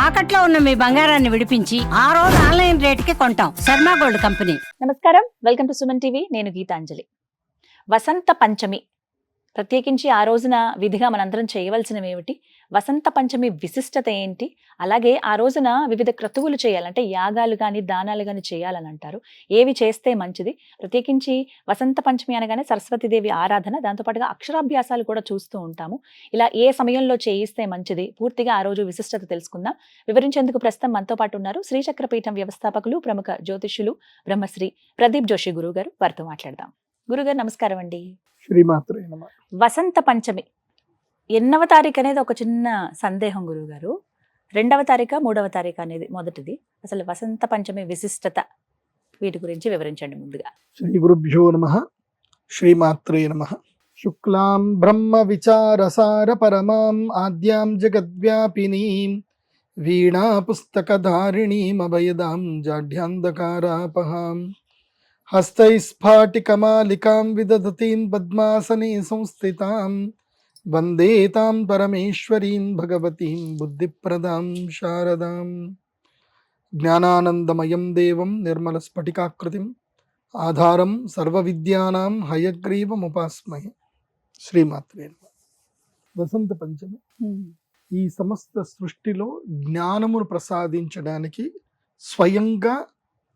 తాకట్లో ఉన్న మీ బంగారాన్ని విడిపించి ఆ రోజు ఆన్లైన్ రేటుకి కొంటాం. Sharma gold company. నమస్కారం, వెల్కమ్ టు సుమన్ టీవీ. నేను గీతాంజలి. వసంత పంచమి ప్రత్యేకించి ఆ రోజున విధిగా మనందరం చేయవలసినవి ఏమిటి, వసంత పంచమి విశిష్టత ఏంటి, అలాగే ఆ రోజున వివిధ క్రతువులు చేయాలంటే యాగాలు కానీ దానాలు కానీ చేయాలని అంటారు. ఏవి చేస్తే మంచిది, ప్రత్యేకించి వసంత పంచమి అనగానే సరస్వతీదేవి ఆరాధన, దాంతోపాటుగా అక్షరాభ్యాసాలు కూడా చూస్తూ ఉంటాము. ఇలా ఏ సమయంలో చేయిస్తే మంచిది, పూర్తిగా ఆ రోజు విశిష్టత తెలుసుకుందాం. వివరించేందుకు ప్రస్తుతం మనతో పాటు ఉన్నారు శ్రీచక్రపీఠం వ్యవస్థాపకులు, ప్రముఖ జ్యోతిష్యులు బ్రహ్మశ్రీ ప్రదీప్ జోషి గురువు గారు. వారితో మాట్లాడదాం. గురుగారు నమస్కారం అండి. శ్రీమాత్రే నమః. వసంత పంచమి ఎన్నవ తారీఖు అనేది ఒక చిన్న సందేహం గురువుగారు. 2వ తారీఖా 3వ తారీఖు అనేది మొదటిది. అసలు వసంత పంచమి విశిష్టత వీటి గురించి వివరించండి ముందుగా. శ్రీ గురుభ్యో నమః. శ్రీమాత్రే నమః. శుక్లాం బ్రహ్మ విచారసార పరమాం ఆద్యాం జగద్వ్యాపినీం వీణా పుస్తకధారిణీం అభయదాం జాఢ్యాంధకారాపహాం హస్తైస్ఫాటికమాలికాం విదధతీం పద్మాసనే సంస్థితాం వందే తాం పరమేశ్వరీం భగవతీం బుద్ధిప్రదాం శారదాం. జ్ఞానానందమయం దేవం నిర్మలస్ఫటికాకృతిం ఆధారం సర్వవిద్యానాం హయగ్రీవముపాస్మహే. శ్రీమాత్రే నమః. వసంత పంచమి ఈ సమస్త సృష్టిలో జ్ఞానమును ప్రసాదించడానికి స్వయంగా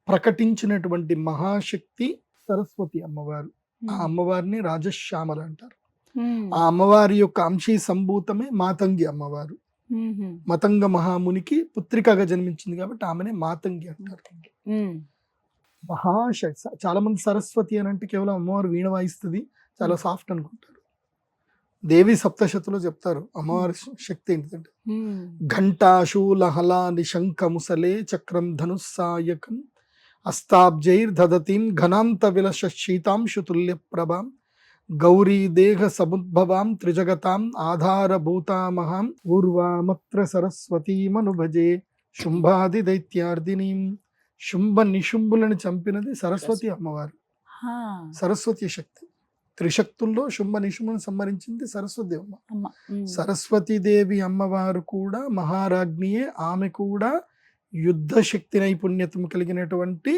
ప్రకటించినటువంటి మహాశక్తి సరస్వతి అమ్మవారు. ఆ అమ్మవారిని రాజశ్యామల అంటారు. ఆ అమ్మవారి యొక్క అంశీ సంభూతమే మాతంగి అమ్మవారు. మతంగ మహామునికి పుత్రికగా జన్మించింది కాబట్టి ఆమెనే మాతంగి అంటారు. మహాశక్తి. చాలా మంది సరస్వతి అని అంటే కేవలం అమ్మవారు వీణ వాయిస్తుంది, చాలా సాఫ్ట్ అనుకుంటారు. దేవి సప్తశతిలో చెప్తారు అమ్మవారి శక్తి ఏంటంటే ఘంటాశూలహలాని శంఖముసలే చక్రం ధనుస్సాయకం అస్తాబ్జైర్దధతీం ఘనాంత విలస శీతాంశుతుల్య ప్రభాం గౌరీ దేహ సముద్భవాం త్రిజగతాం ఆధారభూతామహాం ఊర్వామత్ర సరస్వతీమనుభజే శుంభాది దైత్యార్దినీం. శుంభ నిశుంభులను చంపినది సరస్వతి అమ్మవారు. సరస్వతి శక్తి. త్రిశక్తుల్లో శుంభ నిశుంభులను సంహరించింది సరస్వతి అమ్మ. సరస్వతీదేవి అమ్మవారు కూడా మహారాజ్ఞియే. ఆమె కూడా యుద్ధ శక్తి నైపుణ్యతం కలిగినటువంటి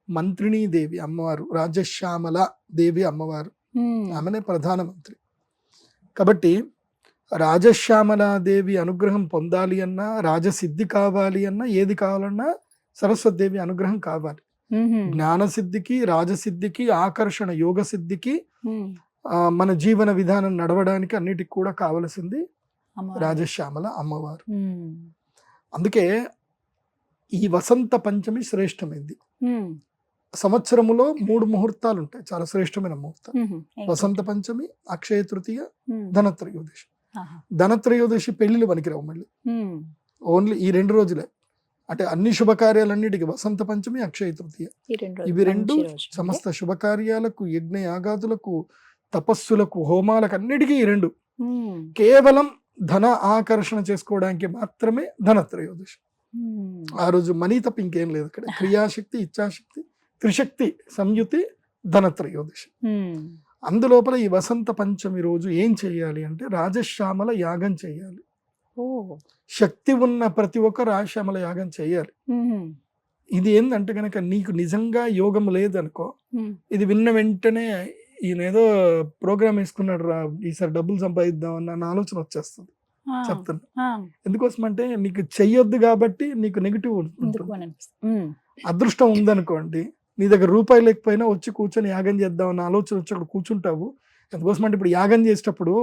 మంత్రిణీ దేవి అమ్మవారు. రాజశ్యామల దేవి అమ్మవారు. ఆమెనే ప్రధానమంత్రి. కాబట్టి రాజశ్యామలాదేవి అనుగ్రహం పొందాలి అన్నా, రాజసిద్ధి కావాలి అన్నా, ఏది కావాలన్నా సరస్వతి దేవి అనుగ్రహం కావాలి. జ్ఞానసిద్ధికి, రాజసిద్ధికి, ఆకర్షణ యోగ సిద్ధికి, మన జీవన విధానం నడవడానికి అన్నిటికి కూడా కావలసింది రాజశ్యామల అమ్మవారు. అందుకే ఈ వసంత పంచమి శ్రేష్టమైంది. సంవత్సరములో 3 ముహూర్తాలు ఉంటాయి, చాలా శ్రేష్టమైన ముహూర్తాలు. వసంత పంచమి, అక్షయ తృతీయ, ధనత్రయోదశి. ధనత్రయోదశి పెళ్లిళ్ళు పనికిరావు మళ్ళీ, ఓన్లీ ఈ 2 రోజులే. అంటే అన్ని శుభకార్యాలన్నిటికీ వసంత పంచమి, అక్షయ తృతీయ, ఇవి 2 సమస్త శుభకార్యాలకు, యజ్ఞ యాగాదులకు, తపస్సులకు, హోమాలకు అన్నిటికీ ఈ 2 కేవలం ధన ఆకర్షణ చేసుకోవడానికి మాత్రమే ధనత్రయోదశి. ఆ రోజు మనీ తప్ప ఇంకేం లేదు. అక్కడ క్రియాశక్తి, ఇచ్ఛాశక్తి, త్రిశక్తి సంయుతి ధనత్రయోదశి. అందులోపల ఈ వసంత పంచమి రోజు ఏం చేయాలి అంటే రాజశ్యామల యాగం చేయాలి. శక్తి ఉన్న ప్రతి ఒక్కరు రాజశ్యామల యాగం చేయాలి. ఇది ఏంటంటే కనుక నీకు నిజంగా యోగం లేదనుకో, ఇది విన్న వెంటనే ఈయన ఏదో ప్రోగ్రామ్ వేసుకున్నాడు రా, ఈసారి డబ్బులు సంపాదిద్దాం అన్న ఆలోచన వచ్చేస్తుంది. చెప్తున్నా ఎందుకోసం అంటే నీకు చెయ్యొద్దు కాబట్టి నీకు నెగిటివ్ ఉంటుంది. అదృష్టం ఉందనుకోండి, నీ దగ్గర రూపాయి లేకపోయినా వచ్చి కూర్చొని యాగం చేద్దాం అన్న ఆలోచన వచ్చి అక్కడ కూర్చుంటావు. ఎందుకోసం అంటే ఇప్పుడు యాగం చేసేటప్పుడు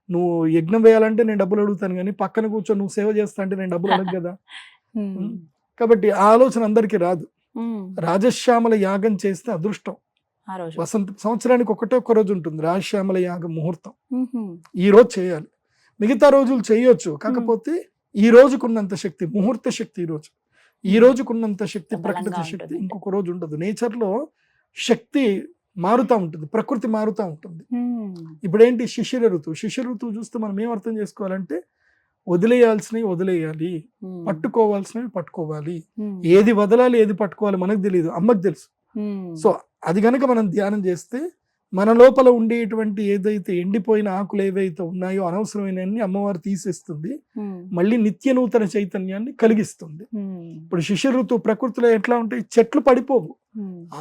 నువ్వు యజ్ఞం వేయాలంటే నేను డబ్బులు అడుగుతాను, కానీ పక్కన కూర్చొని నువ్వు సేవ చేస్తా అంటే నేను డబ్బులు అడగ కదా. కాబట్టి ఆ ఆలోచన అందరికీ రాదు. రాజశ్యామల యాగం చేస్తే అదృష్టం. వసంత సంవత్సరానికి ఒక్క రోజు ఉంటుంది రాజశ్యామల యాగం ముహూర్తం. ఈ రోజు చేయాలి, మిగతా రోజులు చేయొచ్చు. కాకపోతే ఈ రోజుకున్నంత శక్తి, ముహూర్త శక్తి ఈ రోజుకున్నంత శక్తి, ప్రకృతి శక్తి ఇంకొక రోజు ఉండదు. నేచర్లో శక్తి మారుతూ ఉంటుంది, ప్రకృతి మారుతూ ఉంటుంది. ఇప్పుడేంటి శిశిర ఋతువు. శిశిర ఋతువు చూస్తే మనం ఏం అర్థం చేసుకోవాలంటే వదిలేయాల్సినవి వదిలేయాలి, పట్టుకోవాల్సినవి పట్టుకోవాలి. ఏది వదలాలి, ఏది పట్టుకోవాలి మనకు తెలియదు, అమ్మకు తెలుసు. సో అది గనక మనం ధ్యానం చేస్తే మన లోపల ఉండేటువంటి ఏదైతే ఎండిపోయిన ఆకులు ఏవైతే ఉన్నాయో అనవసరమైనన్ని అమ్మవారు తీసేస్తుంది, మళ్ళీ నిత్య నూతన చైతన్యాన్ని కలిగిస్తుంది. ఇప్పుడు శిశిర ఋతువు ప్రకృతిలో ఎట్లా ఉంటాయి, చెట్లు పడిపోవు,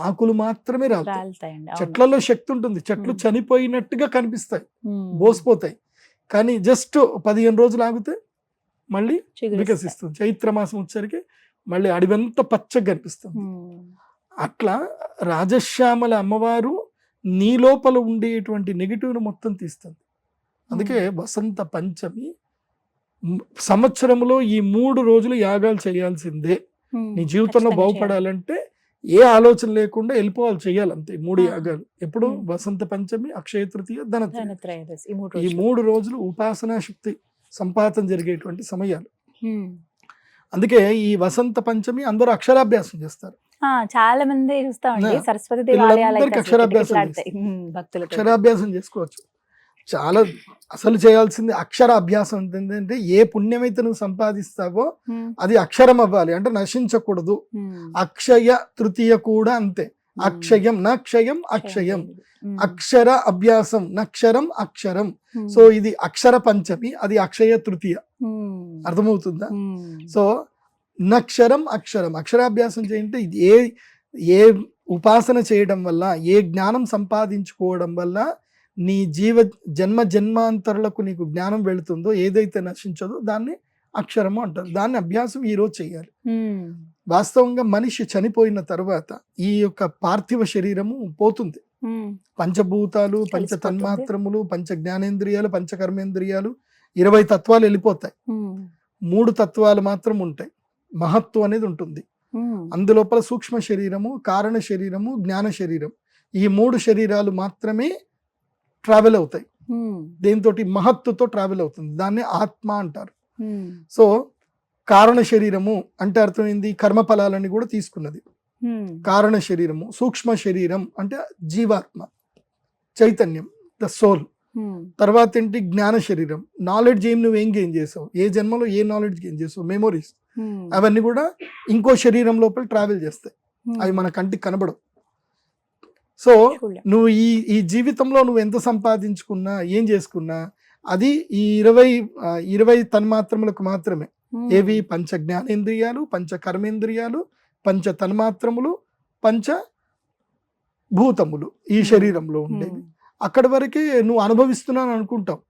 ఆకులు మాత్రమే రాలుతాయి. చెట్లలో శక్తి ఉంటుంది, చెట్లు చనిపోయినట్టుగా కనిపిస్తాయి, బోసిపోతాయి, కానీ జస్ట్ 15 రోజులు ఆగితే మళ్ళీ వికసిస్తుంది. చైత్ర మాసం వచ్చరికి మళ్ళీ అడవంతా పచ్చగా కనిపిస్తుంది. అట్లా రాజశ్యామల అమ్మవారు నీ లోపల ఉండేటువంటి నెగిటివ్ను మొత్తం తీస్తుంది. అందుకే వసంత పంచమి సంవత్సరంలో ఈ 3 రోజులు యాగాలు చేయాల్సిందే. నీ జీవితంలో బాగుపడాలంటే ఏ ఆలోచన లేకుండా వెళ్ళిపోవాలి, చేయాలి అంతే. 3 యాగాలు ఎప్పుడు, వసంత పంచమి, అక్షయ తృతీయ, ధనత్రయోదశి. ఈ 3 రోజులు ఉపాసనా శక్తి సంపాదన జరిగేటువంటి సమయాలు. అందుకే ఈ వసంత పంచమి అందరూ అక్షరాభ్యాసం చేస్తారు. చాలా మంది చూస్తామండి, సరస్వతి పిల్లలందరికీ అక్షరాభ్యాసం చేసుకోవచ్చు. చాలా అసలు చేయాల్సింది అక్షర అభ్యాసం. ఏంటంటే ఏ పుణ్యమైతే నువ్వు సంపాదిస్తావో అది అక్షరం అవ్వాలి, అంటే నశించకూడదు. అక్షయ తృతీయ కూడా అంతే, అక్షయం నక్షయం అక్షయం, అక్షర అభ్యాసం నక్షరం అక్షరం. సో ఇది అక్షర పంచమి, అది అక్షయ తృతీయ. అర్థమవుతుందా? సో నక్షరం అక్షరం, అక్షరాభ్యాసం చేయంటే ఏ ఉపాసన చేయడం వల్ల, ఏ జ్ఞానం సంపాదించుకోవడం వల్ల నీ జన్మ జన్మాంతరులకు నీకు జ్ఞానం వెళుతుందో, ఏదైతే నశించదో దాన్ని అక్షరము అంటారు. దాన్ని అభ్యాసం ఈ రోజు చేయాలి. వాస్తవంగా మనిషి చనిపోయిన తర్వాత ఈ యొక్క పార్థివ శరీరము పోతుంది. పంచభూతాలు, పంచ తన్మాత్రములు, పంచ జ్ఞానేంద్రియాలు, పంచ కర్మేంద్రియాలు, 20 తత్వాలు వెళ్ళిపోతాయి. 3 తత్వాలు మాత్రం ఉంటాయి. మహత్వం అనేది ఉంటుంది. అందులోపల సూక్ష్మ శరీరము, కారణ శరీరము, జ్ఞాన శరీరం, ఈ 3 శరీరాలు మాత్రమే ట్రావెల్ అవుతాయి. దేంతో, మహత్తుతో ట్రావెల్ అవుతుంది. దాన్ని ఆత్మ అంటారు. సో కారణ శరీరము అంటే అర్థమైంది, కర్మఫలాలని కూడా తీసుకున్నది. కారణ శరీరము, సూక్ష్మ శరీరం అంటే జీవాత్మ, చైతన్యం, ద సోల్. తర్వాత ఏంటి, జ్ఞాన శరీరం, నాలెడ్జ్. నువ్వేం గెయిన్ చేసావు, ఏ జన్మలో ఏ నాలెడ్జ్ గెయిన్ చేసావు, మెమోరీస్, అవన్నీ కూడా ఇంకో శరీరం లోపల ట్రావెల్ చేస్తాయి. అవి మన కంటికి కనబడవు. సో నువ్వు ఈ జీవితంలో నువ్వు ఎంత సంపాదించుకున్నా, ఏం చేసుకున్నా, అది ఈ 20 తన్మాత్రములకు మాత్రమే. ఏవి, పంచ జ్ఞానేంద్రియాలు, పంచ కర్మేంద్రియాలు, పంచ తన్మాత్రములు, పంచ భూతములు ఈ శరీరంలో ఉండేవి. అక్కడి వరకే నువ్వు అనుభవిస్తున్నాను అనుకుంటావు.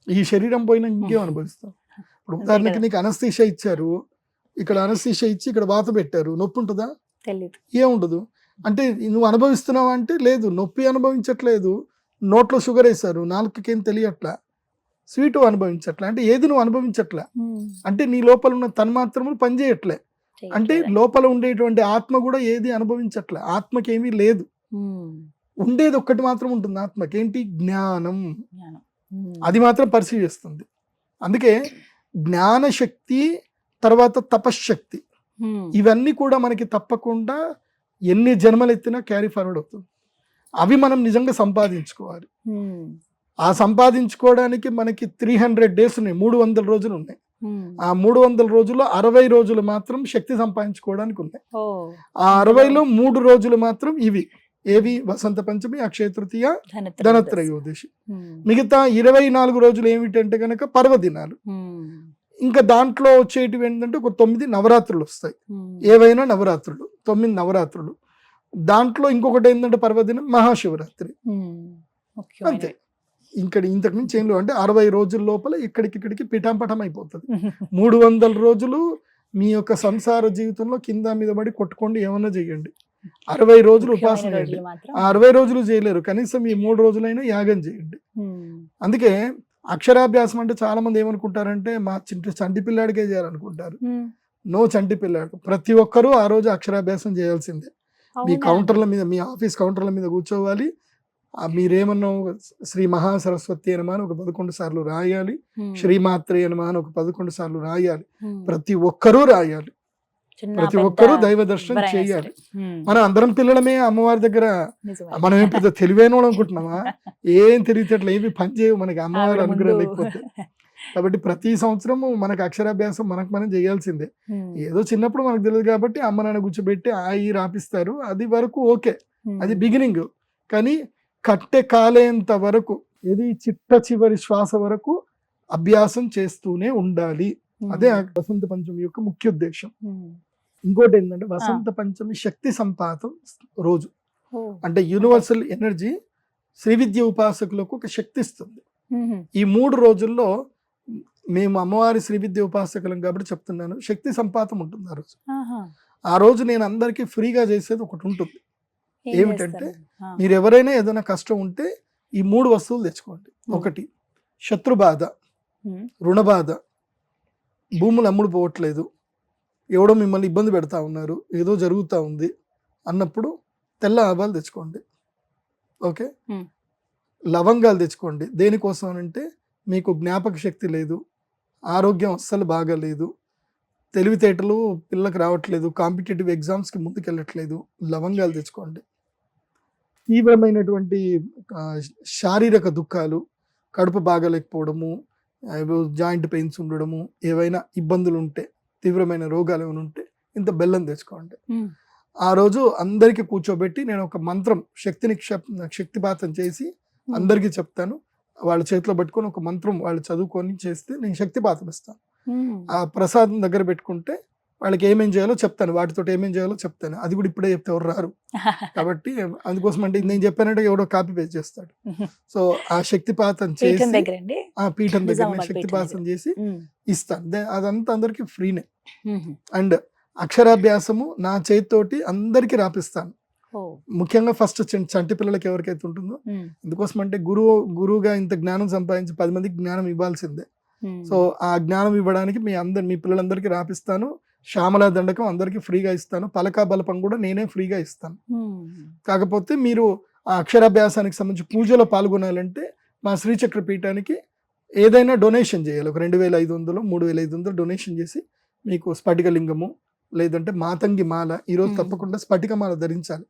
ఈ శరీరం పోయినా ఇంకేం అనుభవిస్తావు. ఇప్పుడు ఉదాహరణకి నీకు అనస్థీషియా ఇచ్చారు, ఇక్కడ అనస్థీషియా ఇచ్చి ఇక్కడ వాత పెట్టారు, నొప్పి ఉంటుందా? ఏముండదు. అంటే నువ్వు అనుభవిస్తున్నావు అంటే లేదు, నొప్పి అనుభవించట్లేదు. నోట్లో షుగర్ వేశారు, నాలుకకేం తెలియట్లా, స్వీటు అనుభవించట్లే. అంటే ఏది నువ్వు అనుభవించట్లే, అంటే నీ లోపల ఉన్న తన్మాత్రములు పనిచేయట్లే. అంటే లోపల ఉండేటువంటి ఆత్మ కూడా ఏది అనుభవించట్లే. ఆత్మకి ఏమీ లేదు, ఉండేది ఒక్కటి మాత్రం ఉంటుంది. ఆత్మకి ఏంటి, జ్ఞానం. అది మాత్రం పర్సీవ్ చేస్తుంది. అందుకే జ్ఞానశక్తి, తర్వాత తపశ్శక్తి, ఇవన్నీ కూడా మనకి తప్పకుండా ఎన్ని జన్మలు ఎత్తినా క్యారీ ఫార్వర్డ్ అవుతుంది. అవి మనం నిజంగా సంపాదించుకోవాలి. ఆ సంపాదించుకోవడానికి మనకి 300 డేస్ ఉన్నాయి, 300 రోజులు ఉన్నాయి. ఆ 300 రోజుల్లో 60 రోజులు మాత్రం శక్తి సంపాదించుకోవడానికి ఉన్నాయి. ఆ 60లో 3 రోజులు మాత్రం ఇవి. ఏవి, వసంత పంచమి, అక్షయ తృతీయ, ధనత్రయోదశి. మిగతా 24 రోజులు ఏమిటంటే కనుక పర్వదినాలు. ఇంకా దాంట్లో వచ్చేటివి ఏంటంటే ఒక 9 నవరాత్రులు వస్తాయి. ఏవైనా నవరాత్రులు, 9 నవరాత్రులు. దాంట్లో ఇంకొకటి ఏంటంటే పర్వదినం, మహాశివరాత్రి. అంతే. ఇంతకు మించి ఏం లేవు. అంటే 60 రోజుల లోపల ఇక్కడికి పిఠాంపఠం అయిపోతుంది. 300 రోజులు మీ యొక్క సంసార జీవితంలో కింద మీద పడి కొట్టుకోండి, ఏమన్నా చేయండి. 60 రోజులు ఉపాసన చేయండి. ఆ 60 రోజులు చేయలేరు, కనీసం ఈ 3 రోజులైనా యాగం చేయండి. అందుకే అక్షరాభ్యాసం అంటే చాలా మంది ఏమనుకుంటారంటే మా చంటి పిల్లాడికే చేయాలనుకుంటారు. నో, చంటి పిల్లాడు ప్రతి ఒక్కరూ ఆ రోజు అక్షరాభ్యాసం చేయాల్సిందే. మీ కౌంటర్ల మీద, మీ ఆఫీస్ కౌంటర్ల మీద కూర్చోవాలి. మీరేమన్నా శ్రీ మహాసరస్వతి అనమా అని ఒక 11 సార్లు రాయాలి, శ్రీమాత్రే అనమా అని ఒక 11 సార్లు రాయాలి. ప్రతి ఒక్కరూ రాయాలి, ప్రతి ఒక్కరూ దైవ దర్శనం చేయాలి. మనం అందరం పిల్లలమే అమ్మవారి దగ్గర. మనం ఏం పెద్ద తెలివైన వాళ్ళు అనుకుంటున్నామా? ఏం తెలియట్లే, ఏమి పని చేయవు మనకి అమ్మవారి అనుగ్రహం లేకపోతే. కాబట్టి ప్రతి సంవత్సరం మనకు అక్షరాభ్యాసం మనం చేయాల్సిందే. ఏదో చిన్నప్పుడు మనకు తెలియదు కాబట్టి అమ్మ నాన్న కూర్చోబెట్టి ఈ రాపిస్తారు, అది వరకు ఓకే, అది బిగినింగ్. కానీ కట్టె కాలేంత వరకు ఇది చిట్ట చివరి శ్వాస వరకు అభ్యాసం చేస్తూనే ఉండాలి. అదే ఆ వసంత పంచమి యొక్క ముఖ్య ఉద్దేశం. ఇంకోటి ఏంటంటే వసంత పంచమి శక్తి సంపాతం రోజు. అంటే యూనివర్సల్ ఎనర్జీ శ్రీ విద్య ఉపాసకులకు ఒక శక్తి ఇస్తుంది. ఈ 3 రోజుల్లో మేము అమ్మవారి శ్రీ విద్య ఉపాసకులం కాబట్టి చెప్తున్నాను, శక్తి సంపాతం ఉంటుంది ఆ రోజు. ఆ రోజు నేను అందరికీ ఫ్రీగా చేసేది ఒకటి ఉంటుంది. ఏమిటంటే మీరు ఎవరైనా ఏదైనా కష్టం ఉంటే ఈ 3 వస్తువులు తెచ్చుకోండి. ఒకటి శత్రు బాధ, రుణ బాధ, భూములు అమ్ముడు పోవట్లేదు, ఎవడో మిమ్మల్ని ఇబ్బంది పెడతా ఉన్నారు, ఏదో జరుగుతూ ఉంది అన్నప్పుడు తెల్ల ఆవాలు తెచ్చుకోండి. ఓకే, లవంగాలు తెచ్చుకోండి. దేనికోసం అంటే మీకు జ్ఞాపక శక్తి లేదు, ఆరోగ్యం అస్సలు బాగాలేదు, తెలివితేటలు పిల్లలకు రావట్లేదు, కాంపిటేటివ్ ఎగ్జామ్స్కి ముందుకెళ్ళట్లేదు, లవంగాలు తెచ్చుకోండి. తీవ్రమైనటువంటి శారీరక దుఃఖాలు, కడుపు బాగాలేకపోవడము, జాయింట్ పెయిన్స్ ఉండడము, ఏవైనా ఇబ్బందులు ఉంటే, తీవ్రమైన రోగాలు ఏమైనా ఉంటే ఇంత బెల్లం తెచ్చుకోండి. ఆ రోజు అందరికీ కూర్చోబెట్టి నేను ఒక మంత్రం శక్తిపాతం చేసి అందరికీ చెప్తాను. వాళ్ళ చేతిలో పెట్టుకొని ఒక మంత్రం వాళ్ళు చదువుకొని చేస్తే నేను శక్తిపాతం ఇస్తాను. ఆ ప్రసాదం దగ్గర పెట్టుకుంటే వాళ్ళకి ఏమేం చేయాలో చెప్తాను, వాటితో ఏమేం చేయాలో చెప్తాను. అది కూడా ఇప్పుడే చెప్తే ఎవరు రారు కాబట్టి అందుకోసం అంటే నేను చెప్పానంటే ఎవడో కాపీ పేస్ట్ చేస్తాడు. సో ఆ శక్తిపాతం చేసి ఆ పీఠం దగ్గర శక్తిపాతం చేసి ఇస్తాను. అదంతా అందరికి ఫ్రీనే. అండ్ అక్షరాభ్యాసము నా చేతితోటి అందరికి రాపిస్తాను. ముఖ్యంగా ఫస్ట్ చంటి పిల్లలకి ఎవరికైతే ఉంటుందో, ఎందుకోసం అంటే గురువుగా ఇంత జ్ఞానం సంపాదించి 10 మందికి జ్ఞానం ఇవ్వాల్సిందే. సో ఆ జ్ఞానం ఇవ్వడానికి మీ పిల్లలందరికీ రాపిస్తాను. శ్యామలా దండకం అందరికీ ఫ్రీగా ఇస్తాను. పలకా బలపం కూడా నేనే ఫ్రీగా ఇస్తాను. కాకపోతే మీరు ఆ అక్షరాభ్యాసానికి సంబంధించి పూజలో పాల్గొనాలంటే మా శ్రీచక్ర పీఠానికి ఏదైనా డొనేషన్ చేయాలి. ఒక 2500 3500 డొనేషన్ చేసి మీకు స్ఫటికలింగము లేదంటే మాతంగి మాల, ఈరోజు తప్పకుండా స్ఫటికమాల ధరించాలి.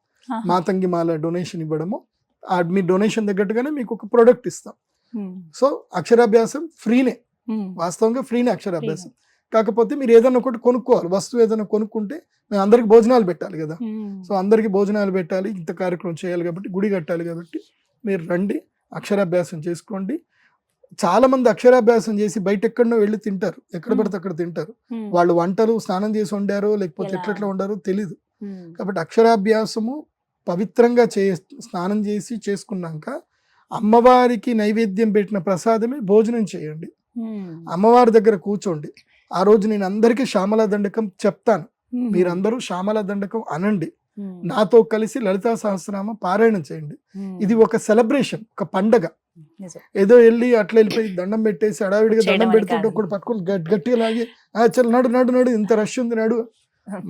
మాతంగి మాల డొనేషన్ ఇవ్వడము, మీ డొనేషన్ తగ్గట్టుగానే మీకు ఒక ప్రోడక్ట్ ఇస్తాం. సో అక్షరాభ్యాసం ఫ్రీనే, వాస్తవంగా ఫ్రీనే అక్షరాభ్యాసం. కాకపోతే మీరు ఏదైనా ఒకటి కొనుక్కోవాలి, వస్తువు ఏదైనా కొనుక్కుంటే మేము అందరికి భోజనాలు పెట్టాలి కదా. సో అందరికి భోజనాలు పెట్టాలి, ఇంత కార్యక్రమం చేయాలి కాబట్టి, గుడి కట్టాలి కాబట్టి మీరు రండి, అక్షరాభ్యాసం చేసుకోండి. చాలా మంది అక్షరాభ్యాసం చేసి బయట ఎక్కడనో వెళ్ళి తింటారు, ఎక్కడ పడితే అక్కడ తింటారు. వాళ్ళు వంటలు స్నానం చేసి వండారో లేకపోతే ఎట్లెట్లా వండారో తెలీదు. కాబట్టి అక్షరాభ్యాసము పవిత్రంగా స్నానం చేసి చేసుకున్నాక అమ్మవారికి నైవేద్యం పెట్టిన ప్రసాదమే భోజనం చేయండి. అమ్మవారి దగ్గర కూర్చోండి. ఆ రోజు నేను అందరికీ శ్యామలా దండకం చెప్తాను, మీరందరూ శ్యామలా దండకం అనండి, నాతో కలిసి లలితా సహస్రనామ పారాయణం చేయండి. ఇది ఒక సెలబ్రేషన్, ఒక పండగ. ఏదో వెళ్ళి అట్లా వెళ్ళిపోయి దండం పెట్టేసి అడావిడిగా దండం పెడుతుంటే ఒకటి పట్టుకొని గట్టిగా లాగి చల్ నడు నడు నడు, ఇంత రష్ ఉంది నడు.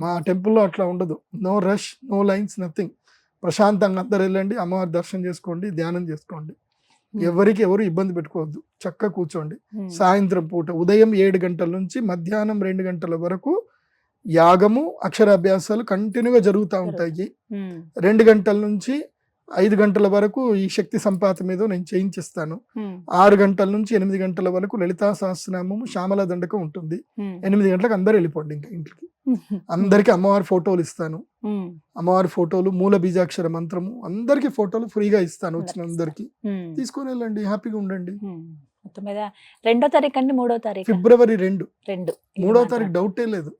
మా టెంపుల్లో అట్లా ఉండదు. No rush, no lines, nothing. ప్రశాంతంగా అందరు వెళ్ళండి, అమ్మవారి దర్శనం చేసుకోండి, ధ్యానం చేసుకోండి. ఎవరికి ఎవరు ఇబ్బంది పెట్టుకోవద్దు, చక్కగా కూర్చోండి. సాయంత్రం పూట ఉదయం 7 గంటల నుంచి మధ్యాహ్నం 2 గంటల వరకు యాగము అక్షరాభ్యాసాలు కంటిన్యూగా జరుగుతూ ఉంటాయి. 2 గంటల నుంచి 5 గంటల వరకు ఈ శక్తి సంపాతం ఏదో నేను చేయించిస్తాను. 6 గంటల నుంచి 8 గంటల వరకు లలితా సహస్రనామము శ్యామలా దండకం ఉంటుంది. 8 గంటలకు అందరు వెళ్ళిపోండి ఇంకా ఇంటికి. అందరికి అమ్మవారి ఫోటోలు ఇస్తాను, అమ్మవారి ఫోటోలు, మూల బీజాక్షర మంత్రము, అందరికి ఫోటోలు ఫ్రీగా ఇస్తాను. వచ్చిన అందరికి తీసుకొని వెళ్ళండి, హ్యాపీగా ఉండండి. 2వ తారీఖు అండి, 3వ తారీఖు? ఫిబ్రవరి 2. 3వ తారీఖు డౌటే లేదు.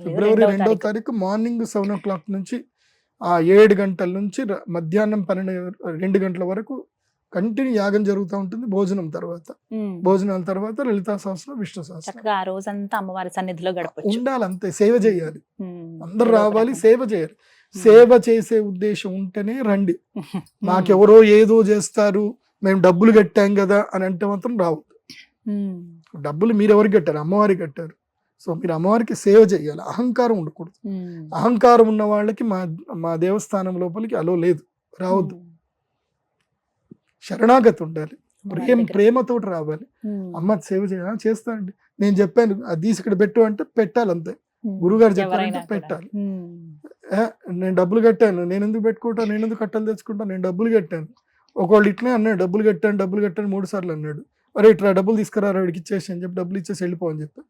ఫిబ్రవరి 2వ తారీఖు మార్నింగ్ 7 o'clock నుంచి 7 గంటల నుంచి మధ్యాహ్నం 2 గంటల వరకు కంటిన్యూ యాగం జరుగుతూ ఉంటుంది. భోజనాల తర్వాత లలితా సహస్రం, విష్ణు సహస్రం. ఆ రోజంతా అమ్మవారి సన్నిధిలో ఉండాలి, అంతే. సేవ చేయాలి, అందరు రావాలి, సేవ చేయాలి. సేవ చేసే ఉద్దేశం ఉంటేనే రండి. మాకెవరో ఏదో చేస్తారు, మేము డబ్బులు కట్టాం కదా అని అంటే మాత్రం రావద్దు. డబ్బులు మీరు ఎవరికి కట్టారు? అమ్మవారికి కట్టారు. సో మీరు అమ్మవారికి సేవ చేయాలి, అహంకారం ఉండకూడదు. అహంకారం ఉన్న వాళ్ళకి మా దేవస్థానం లోపలికి అలో లేదు, రావద్దు. శరణాగతి ఉండాలి, ప్రేమతోటి రావాలి. అమ్మ సేవ చేస్తా అండి, నేను చెప్పాను అది తీసి ఇక్కడ పెట్టు అంటే పెట్టాలి, అంతే. గురుగారు చెప్పారంటే పెట్టాలి. నేను డబ్బులు కట్టాను, నేను ఎందుకు పెట్టుకుంటా, నేను ఎందుకు కట్టలు తెచ్చుకుంటా, నేను డబ్బులు కట్టాను. ఒకళ్ళు ఇట్లనే అన్నాడు, డబ్బులు కట్టాను 3 సార్లు అన్నాడు. అరే ఇట్లా డబ్బులు తీసుకురా, వాడికి ఇచ్చేసి అని చెప్పి డబ్బులు ఇచ్చేసి వెళ్ళిపోవని చెప్పి.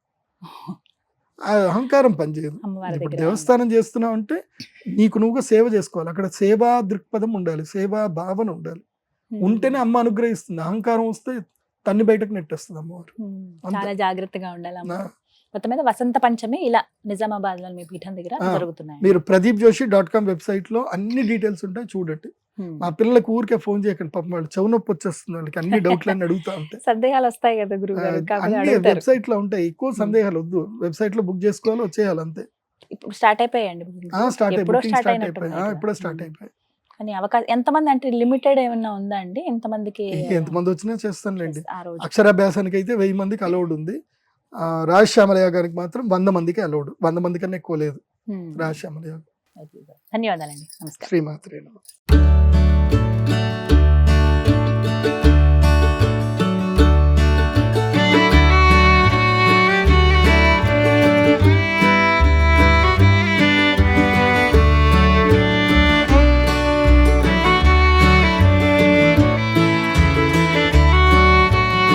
అహంకారం పనిచేయదు. ఇప్పుడు దేవస్థానం చేస్తున్నావు అంటే నీకు నువ్వుగా సేవ చేసుకోవాలి. అక్కడ సేవా దృక్పథం ఉండాలి, సేవా భావన ఉండాలి. ఉంటేనే అమ్మ అనుగ్రహిస్తుంది. అహంకారం వస్తే తన్ని బయటకు నెట్టేస్తుంది అమ్మవారు. అంతే. చాలా జాగ్రత్తగా ఉండాలి అమ్మ. నా- మొత్తం మీద వసంత పంచమి ఇలా నిజామాబాద్ లో మీ పీఠం దగ్గర ఆ, జరుగుతున్నాయి. మీరు PradeepJoshi.com వెబ్సైట్ లో అన్ని డీటెయిల్స్ ఉంటాయి, చూడండి. మా పిల్లలకు ఊరికే ఫోన్ చేయకండి, పాపం వాళ్ళు చెవు నొప్పి వచ్చేస్తుంది వాళ్ళకి, అన్ని డౌట్లు అన్ని అడుగుతా ఉంటాయి. సందేహాలు వస్తాయి కదా గురువు గారు, కాకపోతే అన్ని అడుగుతారు. వెబ్సైట్ లో ఉంటాయి, ఎక్కువ సందేహాలు వద్దు. వెబ్సైట్ లో బుక్ చేసుకోవాలి, వచ్చేయాలి అంతే. ఇప్పుడు స్టార్ట్ అయిపోయాయండి bookings? స్టార్ట్ ఎప్పుడో అయిపోయి స్టార్ట్ స్టార్ట్ అయినట్టున్నాయి అయిపోయి కదా. ఇప్పుడే స్టార్ట్ అయిపోయి. కానీ అవకాశం ఎంతమంది అంటే లిమిటెడ్ ఏమన్నా ఉందా అండి? ఎంతమందికి ఎంతమంది వచ్చినా చేస్తానులేండి. ఆ రోజు? అక్షరాభ్యాసానికి అయితే 1000 మందికి అలౌడ్ ఉంది. రాజశ్యామలయ్య గారికి మాత్రం 100 మందికి అలౌడ్. 100 మంది కన్నా ఎక్కువ లేదు. రాజశ్యామలయ్య ధన్యవాదాలండి, నమస్కారం. శ్రీమాత్రే నమః.